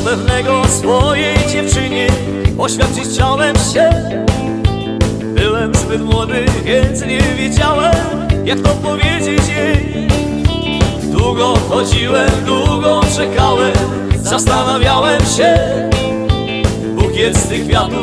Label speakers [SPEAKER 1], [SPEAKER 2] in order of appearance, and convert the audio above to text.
[SPEAKER 1] pewnego swojej dziewczynie oświadczyć chciałem się. Byłem zbyt młody, więc nie wiedziałem, jak to powiedzieć jej. Długo chodziłem, długo czekałem, zastanawiałem się. Bukiet z tych kwiatów